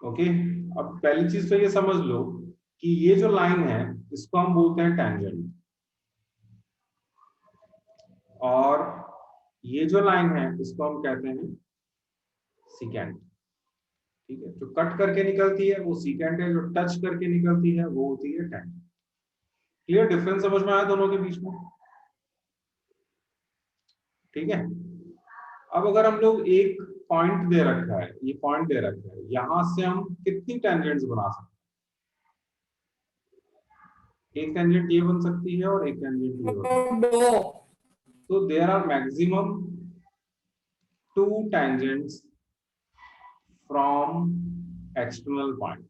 Okay, अब पहली चीज तो ये समझ लो कि ये जो लाइन है इसको हम बोलते हैं टेंजेंट, और ये जो लाइन है इसको हम कहते हैं सीकेंट। ठीक है, जो कट करके निकलती है वो सीकेंट है, जो टच करके निकलती है वो होती है टेंजेंट। क्लियर डिफरेंस समझ में आया दोनों के बीच में? ठीक है, अब अगर हम लोग एक पॉइंट दे रखा है, ये पॉइंट दे रखा है, यहां से हम कितनी टेंजेंट्स बना सकते हैं? एक टेंजेंट ये बन सकती है और एक टेंजेंट ये बन सकती है। दो। तो there are maximum two tangents from external point.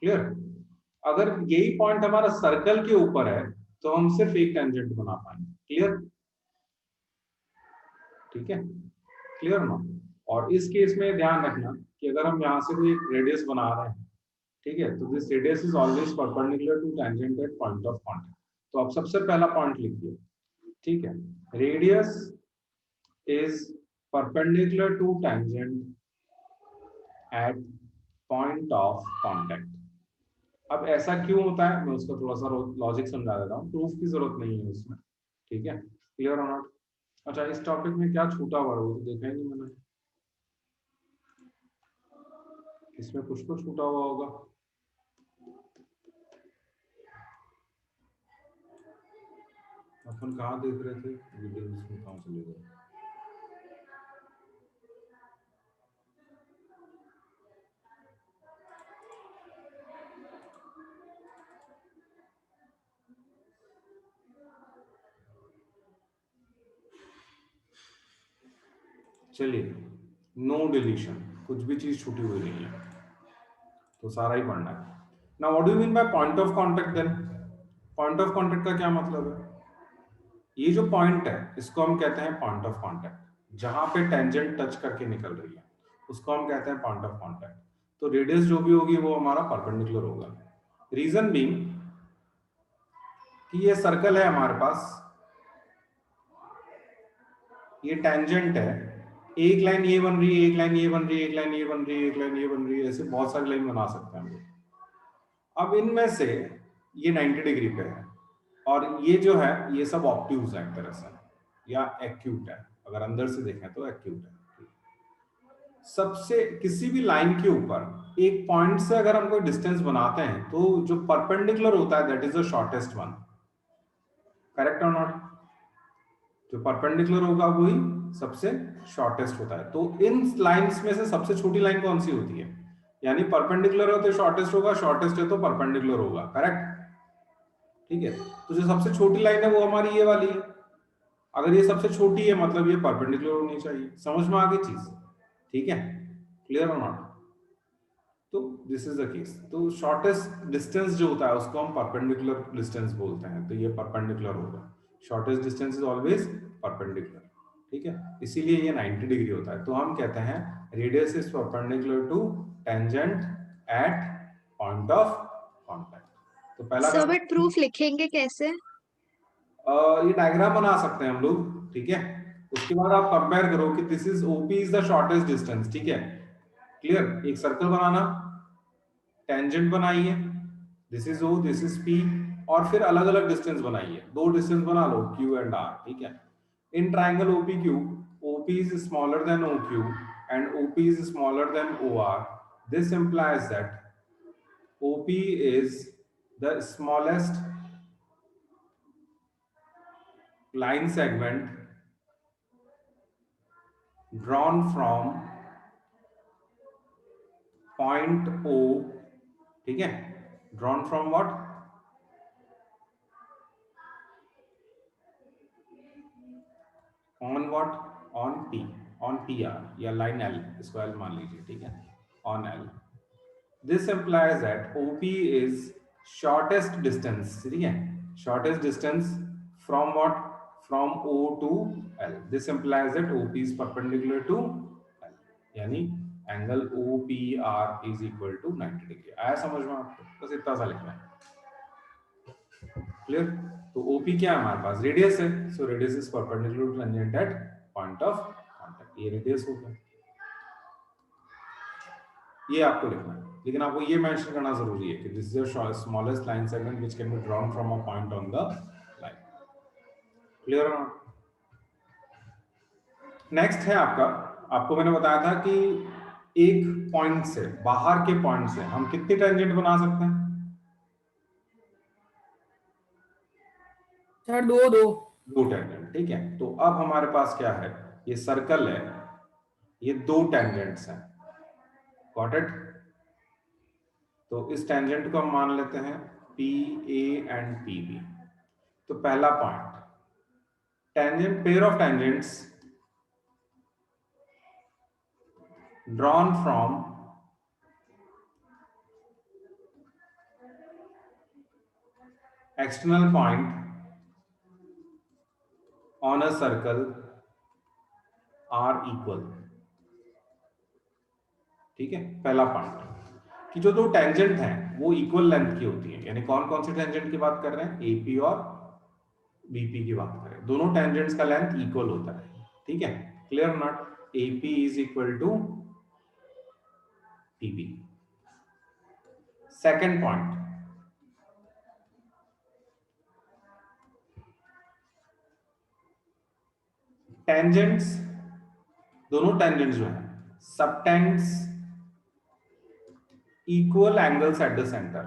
Clear? अगर यही पॉइंट हमारा सर्कल के ऊपर है तो हम सिर्फ एक टेंजेंट बना पाएंगे। क्लियर? ठीक है, क्लियर ना? और इस केस में ध्यान रखना कि अगर हम यहाँ से कोई एक रेडियस बना रहे हैं, ठीक है, तो this radius is always perpendicular to tangent at point of contact. तो आप सबसे पहला पॉइंट लिखिए। ठीक है, radius is perpendicular to tangent at point of contact. अब ऐसा क्यों होता है मैं उसका थोड़ा सा लॉजिक समझा देता हूँ, प्रूफ की जरूरत नहीं है उसमें। ठीक है, क्लियर और नॉट? अच्छा, इस टॉपिक में क्या छूटा हुआ है वो तो देखा ही नहीं मैंने, इसमें कुछ तो छूटा हुआ होगा। अपन कहाँ देख रहे थे वीडियो, इसमें कहाँ चले गए? चलिए, नो डिलीशन, कुछ भी चीज छूटी हुई नहीं है, तो सारा ही पढ़ना है। Now what do you mean by point of contact then? Point of contact का क्या मतलब है? ये जो पॉइंट है इसको हम कहते हैं पॉइंट ऑफ कांटेक्ट, जहां पे टेंजेंट टच करके निकल रही है उसको हम कहते हैं पॉइंट ऑफ कांटेक्ट। तो रेडियस जो भी होगी वो हमारा परपेंडिकुलर होगा। रीजन बीइंग कि ये सर्कल है हमारे पास, ये टेंजेंट है, एक लाइन ये बन रही है, एक लाइन ये बन रही है, एक लाइन ये बन रही है, एक लाइन ये बन रही है, ऐसे बहुत सारी लाइन बना सकते हैं हम लोग। अब इनमें से ये 90 डिग्री पे है, और ये जो है ये सब ऑब्ट्यूज है एक तरह से, या एक्यूट है, अगर अंदर से देखें तो एक्यूट है। सबसे किसी भी लाइन के ऊपर एक पॉइंट से अगर हम कोई डिस्टेंस बनाते हैं तो जो परपेंडिकुलर होता है that is the shortest one. Correct और नॉट? जो परपेंडिकुलर होगा वही सबसे शॉर्टेस्ट होता है। तो इन लाइंस में से सबसे छोटी लाइन कौन सी होती है? यानी परपेंडिकुलर हो तो शॉर्टेस्ट होगा, शॉर्टेस्ट है तो परपेंडिकुलर होगा। करेक्ट? ठीक है, तो जो सबसे छोटी लाइन है वो हमारी ये वाली है। अगर ये सबसे छोटी है मतलब ये परपेंडिकुलर होनी चाहिए। समझ में आ गई चीज? ठीक है, क्लियर और नॉट? तो दिस इज द केस। तो शॉर्टेस्ट डिस्टेंस जो होता है उसको हम परपेंडिकुलर डिस्टेंस बोलते हैं, तो ये परपेंडिकुलर होगा। Shortest distance is always perpendicular. ठीक है, इसीलिए ये 90 डिग्री होता है। तो हम कहते हैं radius is perpendicular to tangent at point of contact. तो पहला सर काम, बट प्रूफ लिखेंगे कैसे? ये डायग्राम बना सकते हैं हम लोग। ठीक है, उसके बाद आप कंपेयर करो कि this is OP is the shortest distance. ठीक है, क्लियर? एक सर्कल बनाना, टेंजेंट बनाइए, this is O, this is P, और फिर अलग अलग डिस्टेंस बनाइए, दो डिस्टेंस बना लो क्यू एंड आर। ठीक है, in triangle OP Q, OP is smaller than O Q and OP is smaller than O R. This implies that OP is the smallest line segment drawn from point O। ठीक है, drawn from what? On what? On P, on PR या line L, इसको L मान लीजिए। ठीक है, on L। This implies that OP is shortest distance। ठीक है, shortest distance from what? From O to L। This implies that OP is perpendicular to L, यानी angle OPR is equal to 90 degree. आया समझ में आपको? बस इतना सा लिखना है। क्लियर? तो OP क्या है हमारे पास? रेडियस है। So radius is perpendicular to tangent at point of contact. ये रेडियस हो गया। ये आपको लिखना है, लेकिन आपको ये मेंशन करना जरूरी है कि this is the smallest line segment which can be drawn from a point on the line. Clear है? नेक्स्ट है आपका, आपको मैंने बताया था कि एक पॉइंट से, बाहर के पॉइंट से हम कितनी टेंजेंट बना सकते हैं? सर दो दो। दो टेंजेंट, ठीक है। तो अब हमारे पास क्या है, ये सर्कल है, ये दो टेंजेंट्स हैं, गॉट इट। तो इस टेंजेंट को हम मान लेते हैं P A and P B. तो पहला point, tangent, pair of tangents drawn from external point on a circle are equal। ठीक है, पहला पॉइंट कि जो दो टेंजेंट हैं वो इक्वल लेंथ की होती हैं। यानी कौन कौन सी टेंजेंट की बात कर रहे हैं? एपी और बीपी की बात कर रहे हैं। दोनों टेंजेंट्स का लेंथ इक्वल होता है, ठीक है। Clear not? AP is equal to PB. Second point, tangents, दोनों टेंजेंट्स जो है subtends equal angles at the centre.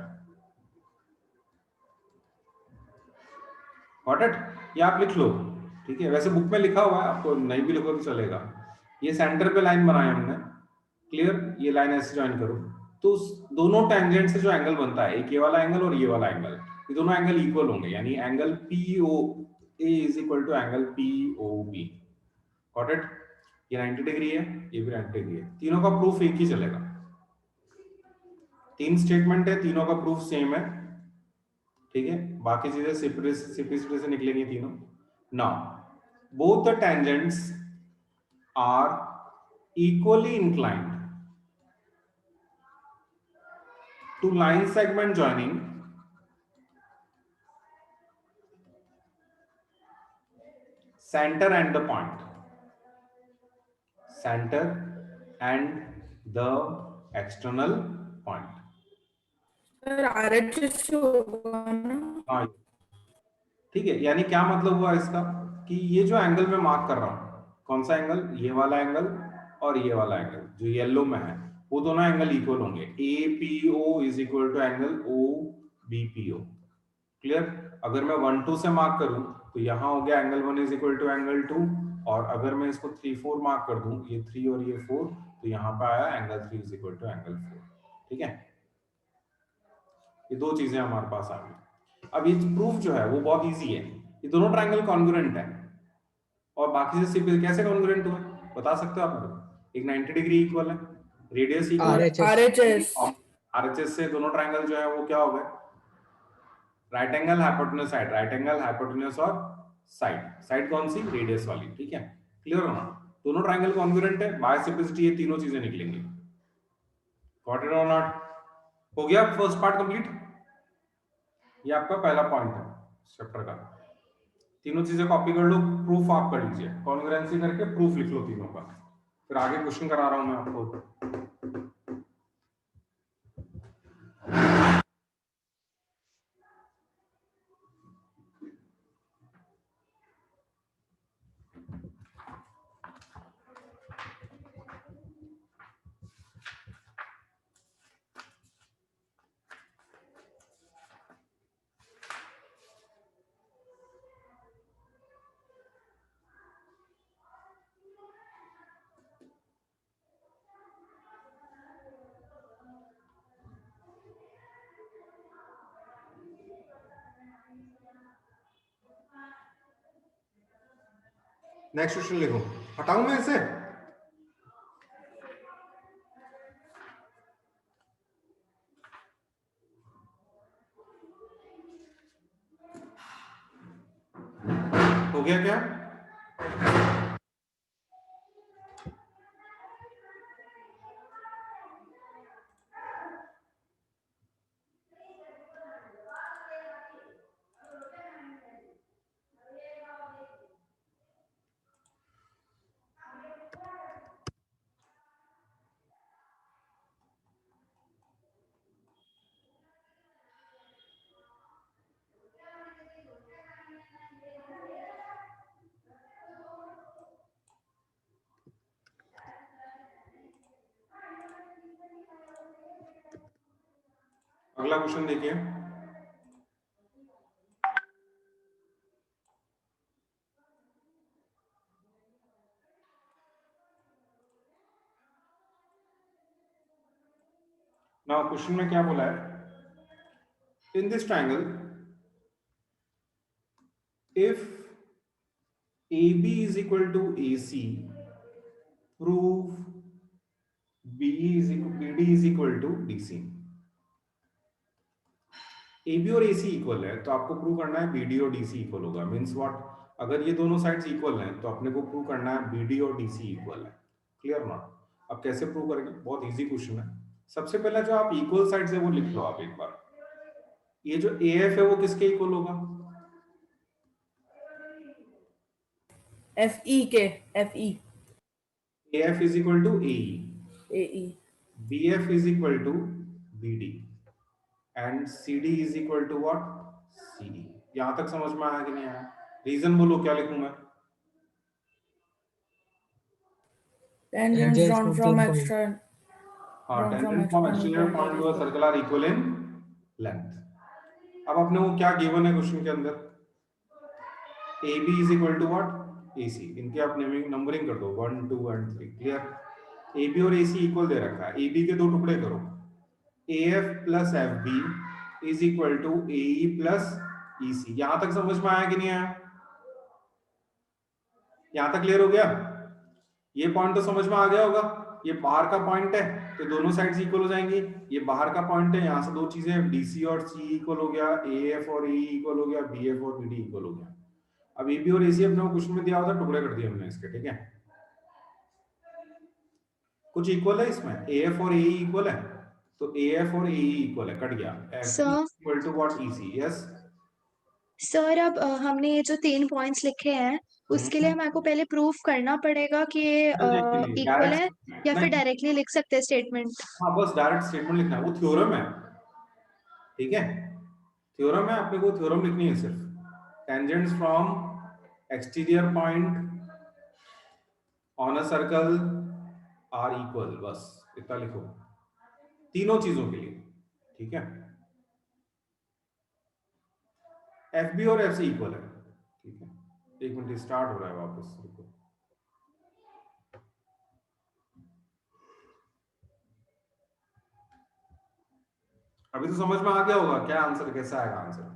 Got it? ये आप लिख लो, ठीक है। वैसे बुक में लिखा हुआ है, आपको नहीं भी लिखो तो चलेगा। ये सेंटर पे लाइन बनाई हमने, क्लियर। ये लाइन ऐसे ज्वाइन करो, तो दोनों टेंजेंट से जो एंगल बनता है, एक ये वाला एंगल और ये वाला एंगल, ये दोनों एंगल इक्वल होंगे। यानी angle P O A is equal to angle P O B. Got it? ये 90 डिग्री है, ये भी 90 डिग्री है। तीनों का प्रूफ एक ही चलेगा। तीन स्टेटमेंट है, तीनों का प्रूफ सेम है, ठीक है। बाकी चीजें सिपरीसिटी से निकलेंगी तीनों। Now both the tangents are equally inclined to line segment joining center and the point, center and the external point। Sir RHS से होगा ना? हाँ, ठीक है। यानी क्या मतलब हुआ इसका, कि ये जो एंगल मैं मार्क कर रहा हूं, कौन सा एंगल? ये वाला एंगल और ये वाला एंगल जो येलो में है, वो दोनों एंगल इक्वल होंगे। A P O is equal to angle O B P O. Clear? अगर मैं 1 2 से मार्क करूं तो यहां हो गया angle 1 is equal to angle 2, और अगर मैं इसको 3 4 मार्क कर दूं, ये 3 और ये 4, तो यहां पे आया angle 3 is equal to angle 4। ठीक है, ये दो चीजें हमारे पास आ गई। अब ये प्रूफ जो है वो बहुत इजी है। ये दोनों ट्रायंगल कॉन्ग्रुएंट है, और बाकी से सिर्फ कैसे कॉन्ग्रुएंट हुए बता सकते हो आप? एक 90 डिग्री इक्वल है, रेडियस इक्वल है, RHS आरएचएस। आरएचएस से दोनों ट्रायंगल जो है वो क्या हो गए? Right angle hypotenuse side, right angle hypotenuse और साइड, साइड कौन सी? रेडियस वाली। ठीक है, क्लियर हो ना? दोनों ट्रायंगल कॉन्ग्रुएंट है, बायसिप्लिसिटी, ये तीनों चीजें निकलेंगी। गॉट इट और नॉट? हो गया फर्स्ट पार्ट कंप्लीट। ये आपका पहला पॉइंट है चैप्टर का। तीनों चीजें कॉपी कर लो, प्रूफ आप कर लीजिए, कॉन्ग्रुएंसी करके प्रूफ लिख लो तीनों का। फिर आगे क्वेश्चन करा रहा हूं मैं आपको। नेक्स्ट क्वेश्चन लिखो, हटाऊं मैं इसे? हो गया क्या? अगला क्वेश्चन देखिए, नाउ क्वेश्चन में क्या बोला है, in this triangle if AB is equal to AC, prove BD is equal to DC। AB और AC इक्वल है तो आपको प्रूव करना है BD और DC इक्वल होगा। मींस व्हाट, अगर ये दोनों साइड्स इक्वल हैं तो अपने को प्रूव करना है BD और DC इक्वल है। Clear not? अब कैसे प्रूव करेंगे, बहुत इजी क्वेश्चन है। सबसे पहला जो आप इक्वल साइड्स है वो लिख लो आप एक बार। ये जो AF है वो किसके इक्वल होगा? FE के, FE AF is equal to AE, AE BF is equal to BD and CD is equal to what? CD। यहां तक समझ में आया कि नहीं आया? रीजन बोलो, क्या लिखूं मैं? tangents Tangents drawn from from same point. extra हाँ, drawn from tangent from external exterior point point to a equal। Circle are equal in length. अब अपने को क्या गिवन है क्वेश्चन के अंदर? AB is equal to what? AC। इनके आप नंबरिंग कर दो 1 2 एंड 3। क्लियर? AB और AC इक्वल दे रखा है। AB के दो टुकड़े करो, AF plus FB is equal to AE plus EC। यहां तक समझ में आया कि नहीं आया? यहां तक क्लियर हो गया? ये पॉइंट तो समझ में आ गया होगा। ये बाहर का पॉइंट है तो दोनों साइड्स इक्वल हो जाएंगी। ये बाहर का पॉइंट है, यहां से दो चीजें, DC और C इक्वल हो गया, AF और AE इक्वल हो गया, BF और BD इक्वल हो गया। अब AB और AC अपने को क्वेश्चन में दिया होता, टुकड़े कर दिए हमने इसके। ठीक है, कुछ इक्वल है इसमें, AF और AE इक्वल है तो AF और AE इक्वल है, कट गया। FB sir equal to what? EC। Yes sir अब हमने ये जो 3 पॉइंट्स लिखे हैं उसके लिए हमारे को पहले प्रूफ करना पड़ेगा कि ये इक्वल है या फिर डायरेक्टली लिख सकते हैं स्टेटमेंट। हाँ, बस डायरेक्ट स्टेटमेंट लिखना है, वो थ्योरम है। ठीक है, थ्योरम है, अपने को थ्योरम लिखनी है सिर्फ। Tangents from exterior point on a circle are equal, बस इतना लिखो तीनों चीजों के लिए। ठीक है, FB और FC इक्वल है। ठीक है, एक मिनट, स्टार्ट हो रहा है वापस, रुको। अभी तो समझ में आ गया होगा क्या आंसर, कैसा आएगा आंसर?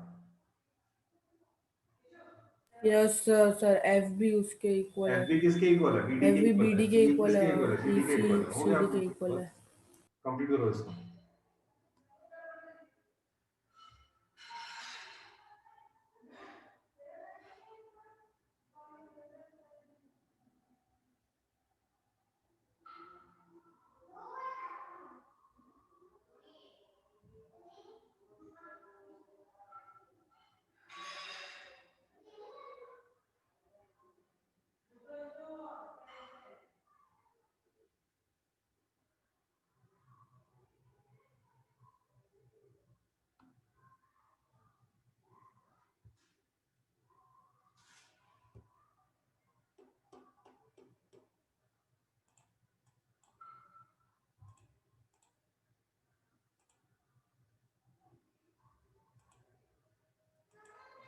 यस सर, FB उसके इक्वल है, FB किसके इक्वल है? BD के FB इक्वल है। BD के CD इक्वल किसके है इक्वल और है? CD के EC इक्वल है। हो गया, CD के इक्वल है। कंप्लीट करो इसको।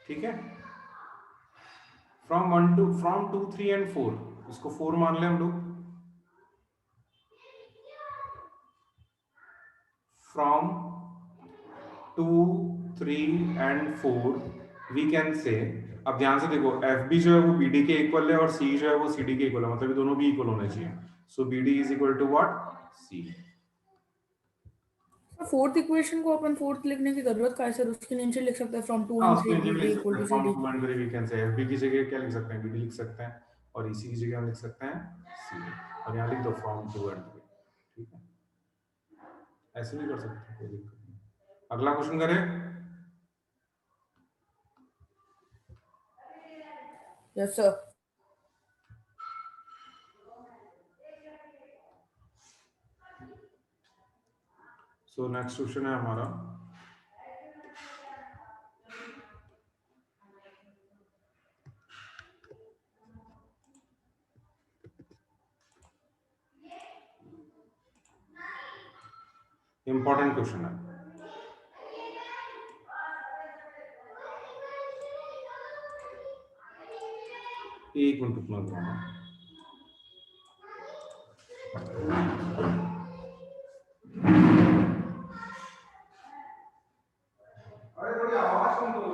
ठीक है, फ्रॉम 2 3 एंड 4, इसको 4 मान ले हम लोग। फ्रॉम 2 3 एंड 4 वी कैन से, अब ध्यान से देखो, FB जो है वो BD के इक्वल है और C जो है वो CD के इक्वल है, मतलब ये दोनों भी इक्वल होने चाहिए। So BD is equal to what? C। Fourth equation को अपन फोर्थ लिखने की जरूरत का है सर, उसके नीचे लिख सकते हैं फ्रॉम 2 हाँ, एंड उसको 3 नीचे भी BD लिख इक्वल सकते हैं, two from CD। 2 and 3 we can say FB की जगह क्या लिख सकते हैं? BD लिख सकते हैं, और EC की जगह हम लिख सकते हैं CD, और यहाँ लिख दो फ्रॉम 2 एंड 3। ठीक है, ऐसे भी कर सकते हैं, कोई दिक्कत नहीं। अगला क्वेश्चन करें। Yes sir. So next question है हमारा, इंपॉर्टेंट क्वेश्चन है। एक मिनट रुकना जरा। अरे थोड़ी आवाज कम करो।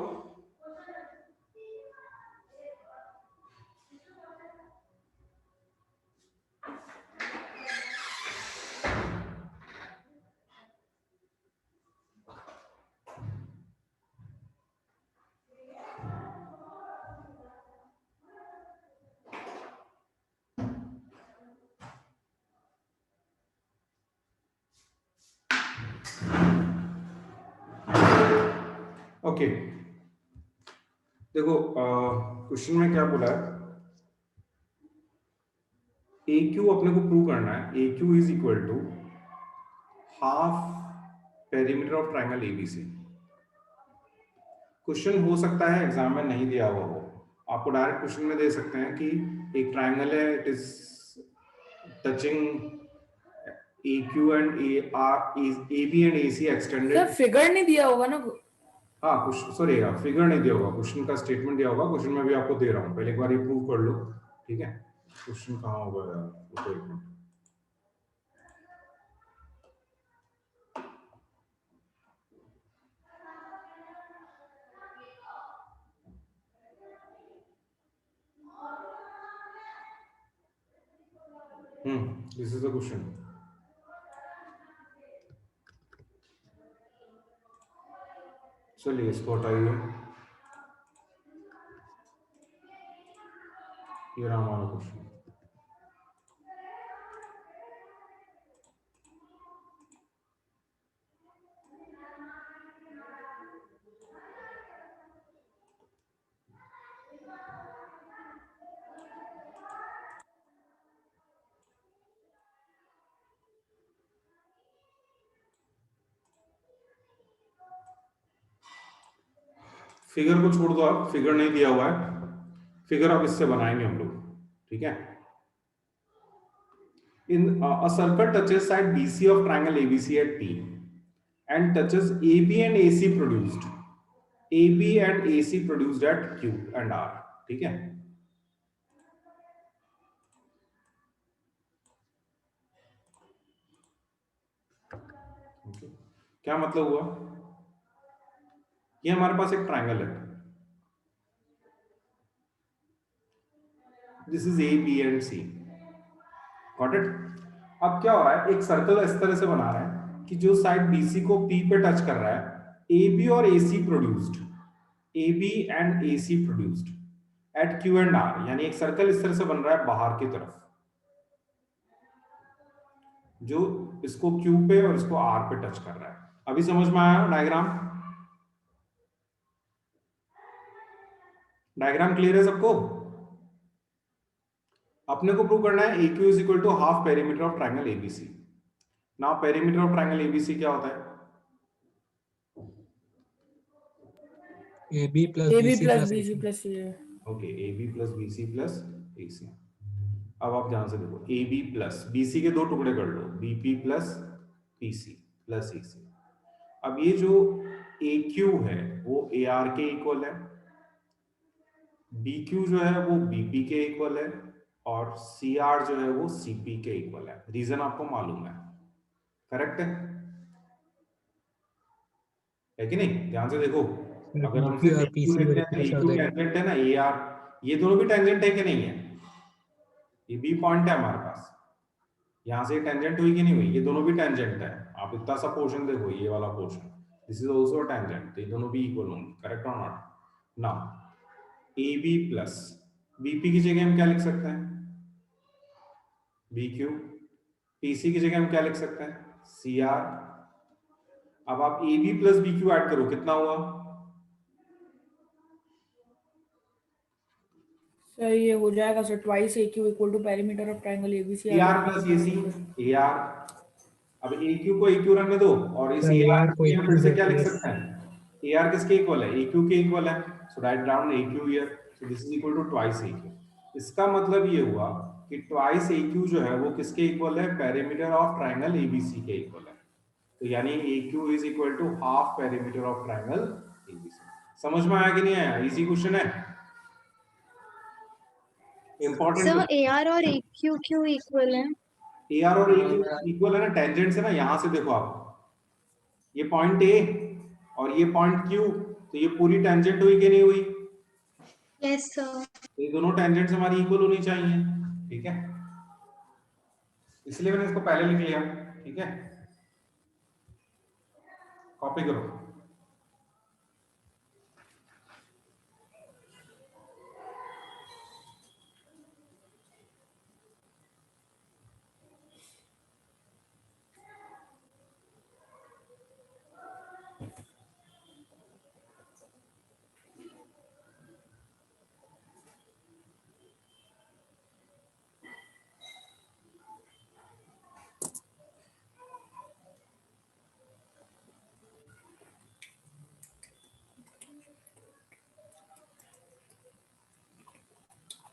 ओके देखो, क्वेश्चन में क्या बोला है, ए क्यू अपने को प्रूव करना है। A Q is equal to half perimeter of triangle ABC. Question हो सकता है एग्जाम में नहीं दिया हुआ हो, आपको डायरेक्ट क्वेश्चन में दे सकते हैं कि एक ट्राइंगल है, it is touching A Q and A R, A B and A C sir extended. Figure नहीं दिया होगा ना? हाँ क्वेश्चन, सॉरी फिगर नहीं दिया होगा, क्वेश्चन का स्टेटमेंट दिया होगा। क्वेश्चन में भी आपको दे रहा हूँ, पहले एक बार ये प्रूव कर लो, ठीक है। क्वेश्चन कहाँ होगा यार, रुको एक minute. This is the question. चलिए इसको हटाइए, ये रहा हमारा क्वेश्चन। फिगर को छोड़ दो, आप फिगर नहीं दिया हुआ है, फिगर अब इससे बनाएंगे हम लोग, ठीक है। In a circle touches side BC of triangle ABC at P and touches AB and AC produced. AB and AC produced at Q and R, ठीक है। Okay. क्या मतलब हुआ, ये हमारे पास एक ट्राइंगल है, this is A B and C, got it. अब क्या हो रहा है, एक सर्कल इस तरह से बना रहे हैं कि जो साइड BC को P पे टच कर रहा है, AB और AC produced, AB and AC produced at Q and R, यानी एक सर्कल इस तरह से बन रहा है बाहर की तरफ, जो इसको Q पे और इसको R पे टच कर रहा है। अभी समझ में आया डायग्राम? डायग्राम क्लियर है सबको? अपने को प्रूव करना है A Q is equal to half perimeter of triangle ABC. Now perimeter of triangle ABC क्या होता है? AB plus AB BC plus plus BC AC. Plus ये। Okay, AB plus BC plus AC। अब आप ध्यान से देखो, AB प्लस BC के दो टुकड़े कर लो, BP plus PC plus AC। अब ये जो AQ है वो AR के इक्वल है, BQ जो है वो BP के इक्वल है, और CR जो है वो CP के इक्वल है। रीजन आपको मालूम है, करेक्ट है कि नहीं? ध्यान से देखो, अगर हम BP और सिर्फ PC लेते को हैं तो रिप्लेस कर AQ देगा. टेंजेंट है ना, AR, ये दोनों भी टेंजेंट है कि नहीं है? ये B पॉइंट है हमारे पास, यहाँ से टेंजेंट हुई कि नहीं हुई? ये दोनों भी टेंजेंट है। आप इतना सा पोर्शन देखो, ये वाला portion, this is also tangent, ये दोनों भी इक्वल होंगे, करेक्ट और not? Now AB plus BP की जगह हम क्या लिख सकते हैं? BQ। PC की जगह हम क्या लिख सकते हैं? CR। अब आप AB प्लस BQ ऐड करो, कितना हुआ? सर ये हो जाएगा sir, twice AQ equal to perimeter of triangle ABC AR plus AC, AR। अब AQ को AQ रहने दो, और इस सर AR AR को की हम फिर AQ से से क्या लिख प्लस. सकते हैं? AR किसके इक्वल है? AQ के इक्वल है, so right down AQ here, so this is equal to twice AQ। इसका मतलब ये हुआ कि ट्वाइस AQ जो है वो किसके इक्वल है? पेरीमीटर ऑफ ट्राइंगल ABC के इक्वल है। तो यानी AQ is equal to half perimeter of triangle ABC। समझ में आया कि नहीं आया? इजी क्वेश्चन है। इंपॉर्टेंट सर AR और AQ क्यों इक्वल है? AR और AQ इक्वल है ना, टेंजेंट से ना, यहां से देखो आप, ये पॉइंट A और ये पॉइंट Q, तो ये पूरी टेंजेंट हुई कि नहीं हुई? Yes sir. तो ये दोनों टेंजेंट्स हमारी इक्वल होनी चाहिए, ठीक है, इसलिए मैंने इसको पहले लिख लिया, ठीक है, कॉपी करो।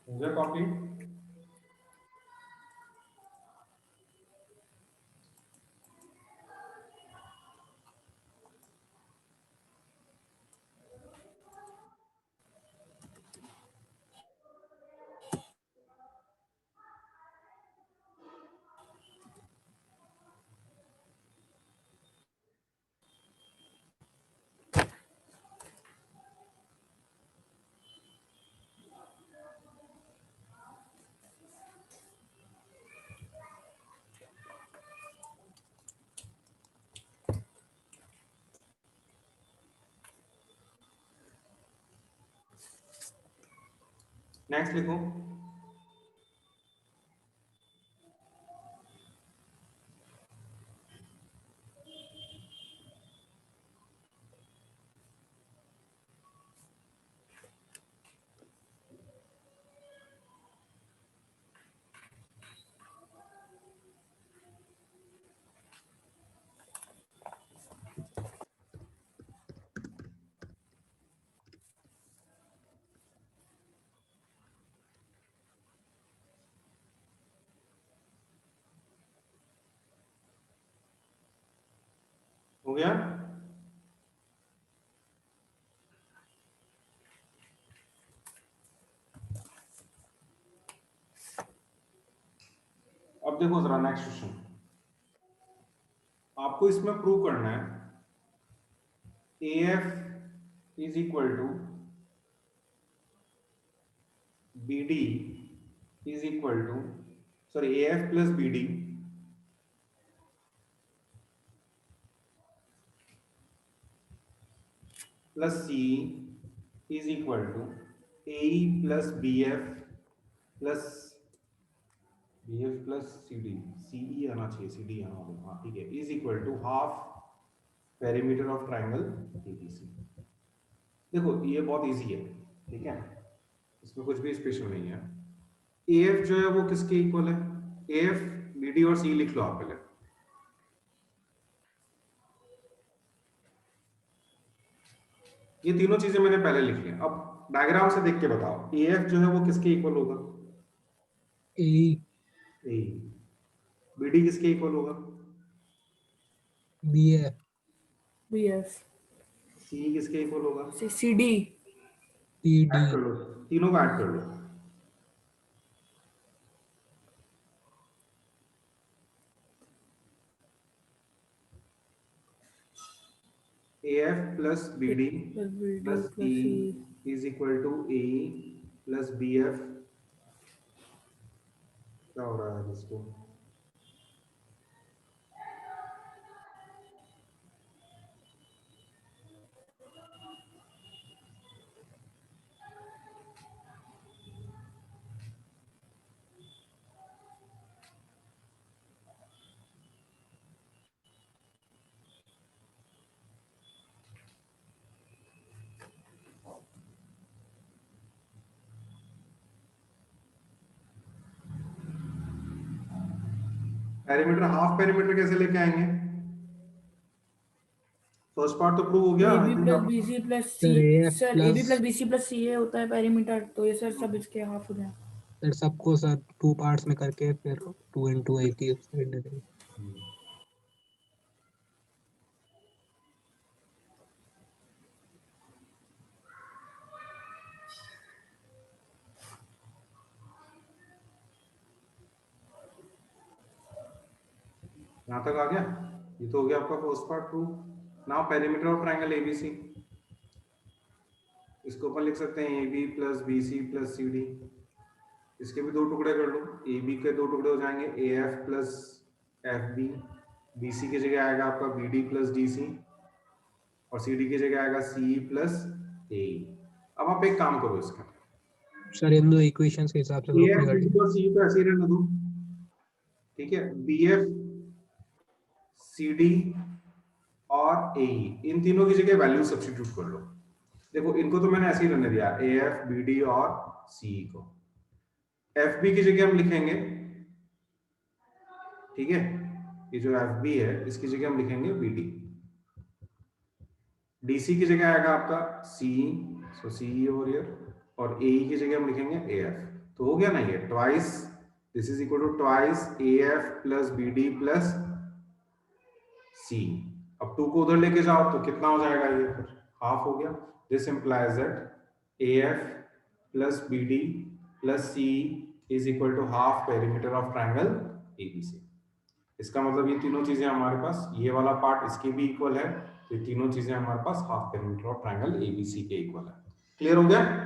हो गया कॉपी? नेक्स्ट लिखो। हो गया? अब देखो जरा नेक्स्ट क्वेश्चन, आपको इसमें प्रूव करना है AF is equal to BD is equal to, sorry, AF plus BD plus C is equal to AE plus BF plus CD, CE आना चाहिए, CD आना होगा, हाँ ठीक है, is equal to half perimeter of triangle ABC। देखो ये बहुत इजी है, ठीक है, इसमें कुछ भी स्पेशल नहीं है। AF जो है वो किसके इक्वल है? AF, BD और C लिख लो आप पहले। ये तीनों चीजें मैंने पहले लिख ली। अब डायग्राम से देख के बताओ, AF जो है वो किसके इक्वल होगा? AE, AE। BD किसके इक्वल होगा? BF, BF, CE किसके इक्वल होगा? CD, ऐड कर PD, लो, तीनों को ऐड कर लो। AF plus BD plus BD plus plus CE C, is equal to AE plus BF। क्या हो रहा है इसको? पेरीमीटर, हाफ पेरीमीटर कैसे लेके आएंगे? फर्स्ट पार्ट तो प्रूव हो गया। AB plus BC plus C, sir AF sir AB plus plus BC plus CA होता है पेरीमीटर, तो ये सर सब इसके हाफ हो जाए। सर सबको सर 2 पार्ट्स में करके फिर 2 into A की साइड दे देंगे। यहाँ तक आ गया? ये तो हो गया आपका first part prove. Now perimeter of triangle ABC, इसको अपन लिख सकते हैं AB plus BC plus CD। इसके भी दो टुकड़े कर लो, AB के दो टुकड़े हो जाएंगे AF प्लस FB, BC की जगह आएगा आपका BD प्लस DC और CD की जगह आएगा CE प्लस AE। अब आप एक काम करो इसका, सर इन दो इक्वेशंस के हिसाब से ग्रुप में AF कर BD और CE को ऐसे ही रहने दो, ठीक है। BF CD और AE, इन तीनों की जगह वैल्यू सब्स्टिट्यूट कर लो। देखो इनको तो मैंने ऐसे ही रहने दिया, AF BD और CE को। FB की जगह हम लिखेंगे, ठीक है, ये जो FB है इसकी जगह हम लिखेंगे BD। DC की जगह आएगा आपका CE, so CE over here, और AE की जगह हम लिखेंगे AF। तो हो गया ना ये twice, this is equal to twice AF plus BD plus CE। अब 2 को उधर लेके जाओ तो कितना हो जाएगा ये, फिर हाफ हो गया। This implies that AF plus BD plus CE is equal to half perimeter of triangle ABC। इसका मतलब ये तीनों चीजें हमारे पास, ये वाला पार्ट इसके भी इक्वल है, तो ये तीनों चीजें हमारे पास half perimeter of triangle ABC के इक्वल है। क्लियर हो गया?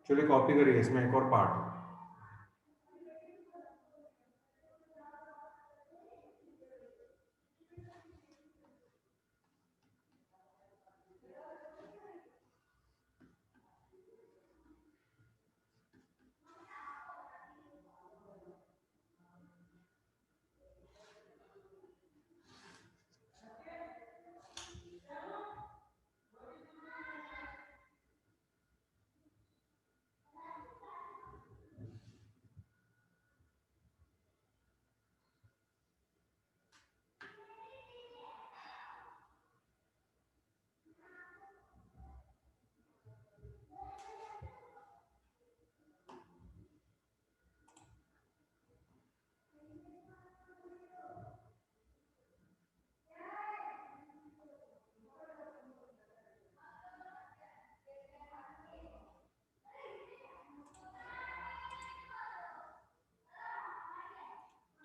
चलिए कॉपी करिए, इसमें एक और पार्ट है।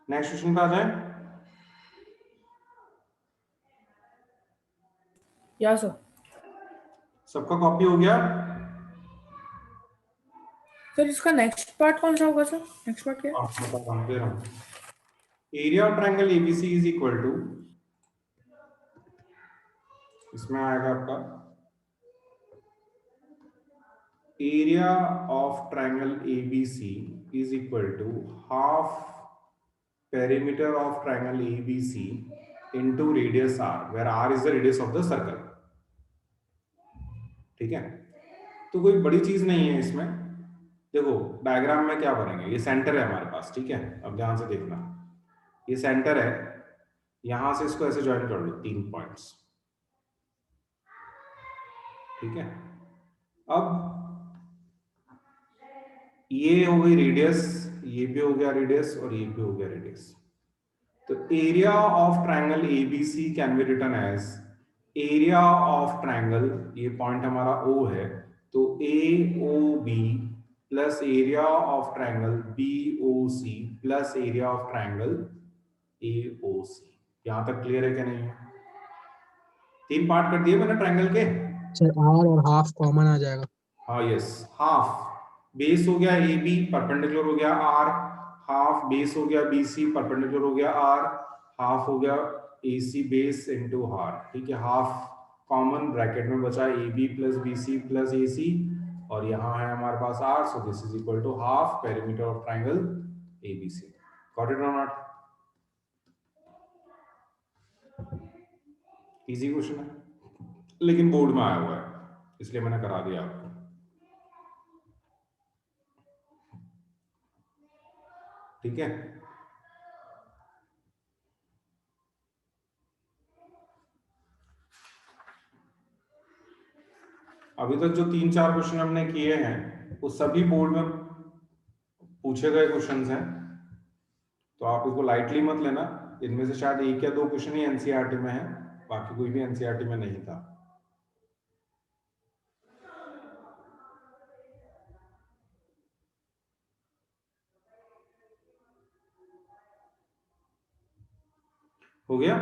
नेक्स्ट क्वेश्चन पे आ जाए। या सर। सबका कॉपी हो गया? सर इसका नेक्स्ट पार्ट कौन सा होगा सर? नेक्स्ट पार्ट क्या है? Area of triangle ABC is equal to, इसमें आएगा आपका area of triangle ABC is equal to half perimeter of triangle ABC into radius R, where R is the radius of the circle. ठीक है, तो कोई बड़ी चीज नहीं है इसमें। देखो डायग्राम में क्या बनेंगे, ये सेंटर है हमारे पास, ठीक है। अब ध्यान से देखना, ये सेंटर है, यहां से इसको ऐसे ज्वाइन कर लो 3 पॉइंट्स, ठीक है। अब ये हो गई रेडियस, ये भी हो गया रेडियस और ये भी हो गया रेडियस। तो area of triangle ABC can be written as area of triangle, ये पॉइंट हमारा O है, तो AOB plus area of triangle BOC plus area of triangle AOC। यहां तक क्लियर है क्या नहीं है? 3 पार्ट कर दिए मैंने ट्रायंगल के। सर R और हाफ कॉमन आ जाएगा। हाँ यस, हाफ बेस हो गया AB, परपेंडिकुलर हो गया R, हाफ बेस हो गया BC, परपेंडिकुलर हो गया R, हाफ हो गया AC बेस इनटू R, ठीक है। हाफ कॉमन ब्रैकेट में बचा AB plus BC plus AC, और यहाँ है हमारे पास R, so this is equal to half perimeter of triangle ABC। Got it और नॉट? इजी क्वेश्चन है, लेकिन बोर्ड में आया हुआ है इसलिए मैंने करा दिया आपको। ठीक है, अभी तक जो 3-4 क्वेश्चन हमने किए हैं वो सभी बोर्ड में पूछे गए क्वेश्चंस हैं। तो आप इसको लाइटली मत लेना, इनमें से शायद 1 या 2 क्वेश्चन ही एनसीईआरटी में है, बाकी कोई भी एनसीईआरटी में नहीं था। हो गया?